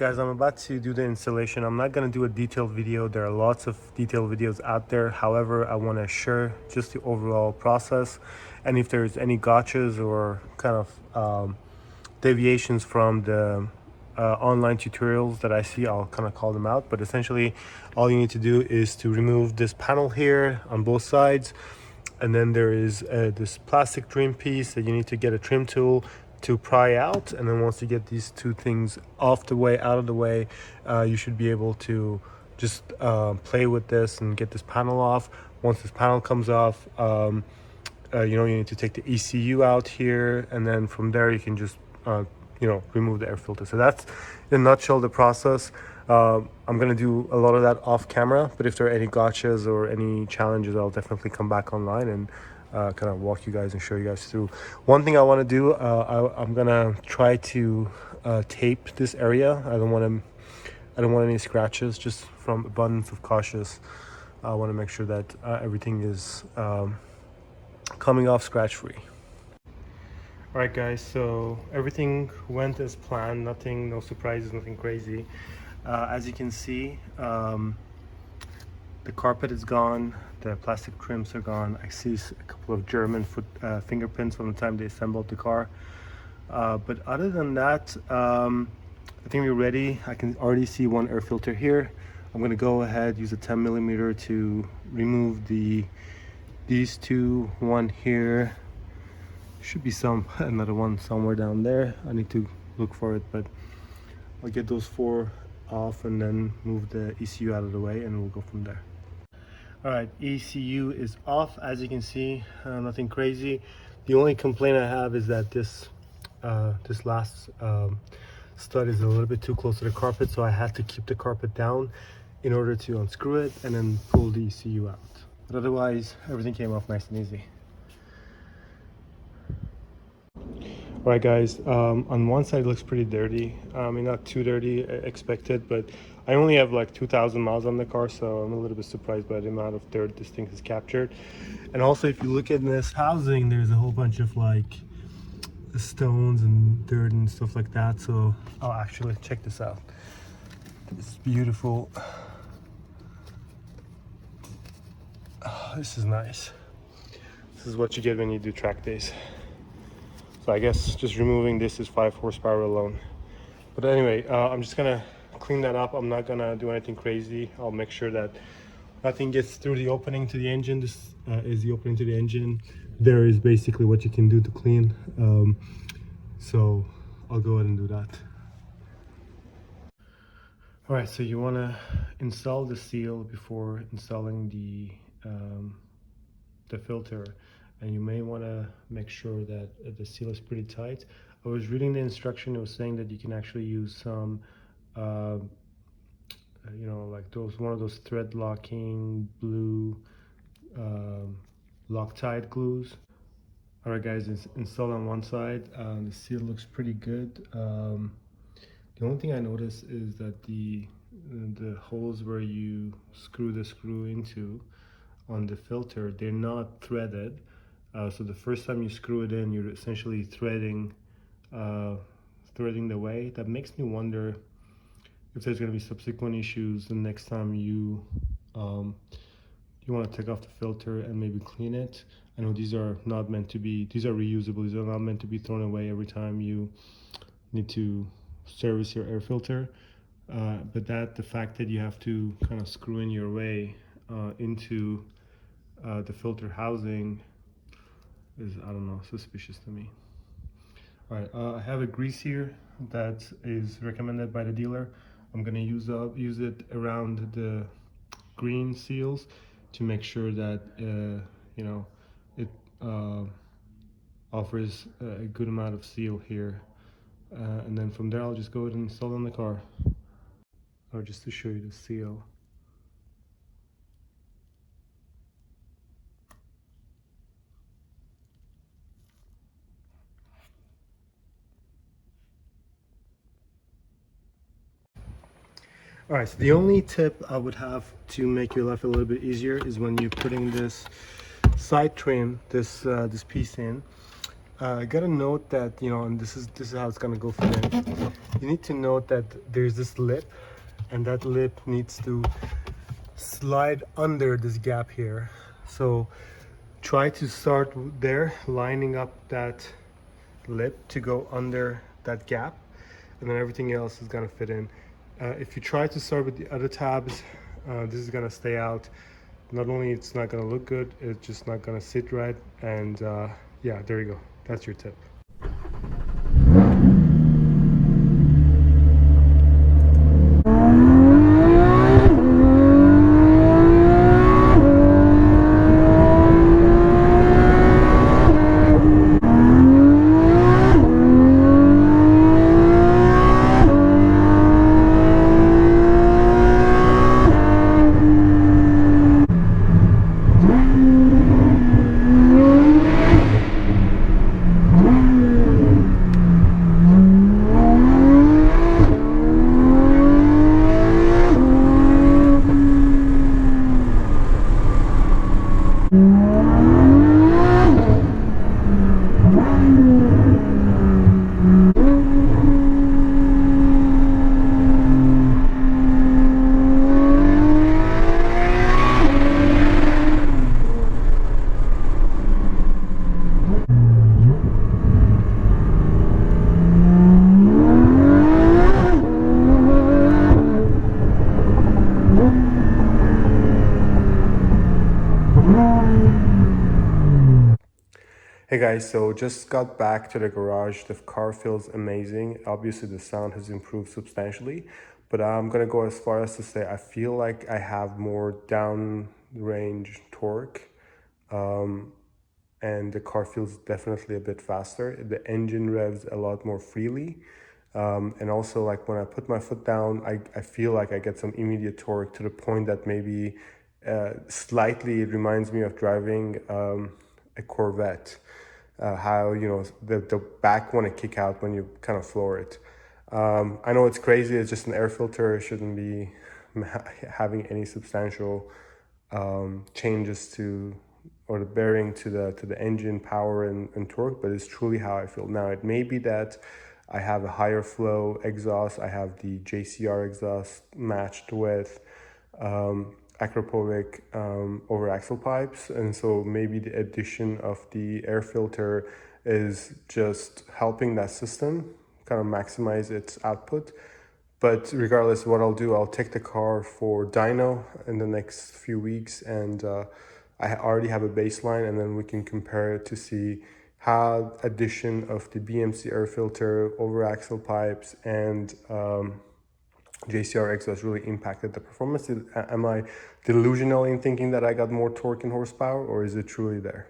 guys, I'm about to do the installation. I'm not going to do a detailed video. There are lots of detailed videos out there. However, I want to share just the overall process, and if there's any gotchas or kind of deviations from the online tutorials that I see, I'll kind of call them out. But essentially, all you need to do is to remove this panel here on both sides, and then there is this plastic trim piece that you need to get a trim tool to pry out. And then once you get these two things out of the way, you should be able to just play with this and get this panel off. Once this panel comes off, you need to take the ECU out here, and then from there you can just remove the air filter. So that's in a nutshell the process. I'm gonna do a lot of that off camera, but if there are any gotchas or any challenges, I'll definitely come back online and kind of walk you guys and show you guys through. One thing I want to do, I'm gonna try to tape this area. I don't want any scratches, just from abundance of cautious. I want to make sure that everything is coming off scratch free. All right guys, so everything went as planned. No surprises, nothing crazy. As you can see, the carpet is gone, the plastic trims are gone. I see a couple of German fingerprints from the time they assembled the car. But other than that, I think we're ready. I can already see one air filter here. I'm gonna go ahead, use a 10mm to remove these two. One here, should be another one somewhere down there. I need to look for it, but I'll get those four off and then move the ECU out of the way, and we'll go from there. All right, ECU is off. As you can see, nothing crazy. The only complaint I have is that this last stud is a little bit too close to the carpet, so I had to keep the carpet down in order to unscrew it and then pull the ECU out. But otherwise, everything came off nice and easy. All right guys, on one side it looks pretty dirty. I mean, not too dirty, expected, but I only have like 2,000 miles on the car, so I'm a little bit surprised by the amount of dirt this thing has captured. And also, if you look at this housing, there's a whole bunch of like stones and dirt and stuff like that. So, oh, actually, check this out. It's beautiful. Oh, this is nice. This is what you get when you do track days. So I guess just removing this is 5 horsepower alone. But anyway, I'm just gonna clean that up. I'm not gonna do anything crazy. I'll make sure that nothing gets through the opening to the engine. This is the opening to the engine. There is basically what you can do to clean. So I'll go ahead and do that. All right, so you wanna install the seal before installing the filter. And you may want to make sure that the seal is pretty tight. I was reading the instruction. It was saying that you can actually use some like one of those thread locking blue Loctite glues. All right guys, it's installed on one side. The seal looks pretty good. The only thing I noticed is that the holes where you screw the screw into on the filter, they're not threaded. So the first time you screw it in, you're essentially threading the way. That makes me wonder if there's going to be subsequent issues the next time you want to take off the filter and maybe clean it. I know these are not meant to be, these are reusable. These are not meant to be thrown away every time you need to service your air filter. But the fact that you have to kind of screw in your way into the filter housing is, I don't know, suspicious to me. All right, I have a grease here that is recommended by the dealer. I'm gonna use it around the green seals to make sure that it offers a good amount of seal here, and then from there I'll just go ahead and install it on the car. Or just to show you the seal. All right, so the only tip I would have to make your life a little bit easier is when you're putting this side trim, this piece in, I gotta note that, you know, and this is how it's gonna go for them. You need to note that there's this lip, and that lip needs to slide under this gap here. So try to start there, lining up that lip to go under that gap, and then everything else is gonna fit in. If you try to start with the other tabs, this is gonna stay out. Not only it's not gonna look good, it's just not gonna sit right. And yeah, there you go. That's your tip. Hey guys, so just got back to the garage. The car feels amazing. Obviously the sound has improved substantially, but I'm gonna go as far as to say I feel like I have more downrange torque, and the car feels definitely a bit faster. The engine revs a lot more freely. And also, like when I put my foot down, I feel like I get some immediate torque to the point that maybe slightly it reminds me of driving a Corvette. How, you know, the back want to kick out when you kind of floor it. I know it's crazy, it's just an air filter, it shouldn't be having any substantial changes to, or the bearing to the engine power and torque, but it's truly how I feel. Now it may be that I have a higher flow exhaust. I have the JCR exhaust matched with acropovic over axle pipes, and so maybe the addition of the air filter is just helping that system kind of maximize its output. But regardless of what I'll do, I'll take the car for dyno in the next few weeks, and I already have a baseline, and then we can compare it to see how addition of the BMC air filter over axle pipes and JCR exhaust really impacted the performance. Am I delusional in thinking that I got more torque and horsepower, or is it truly there?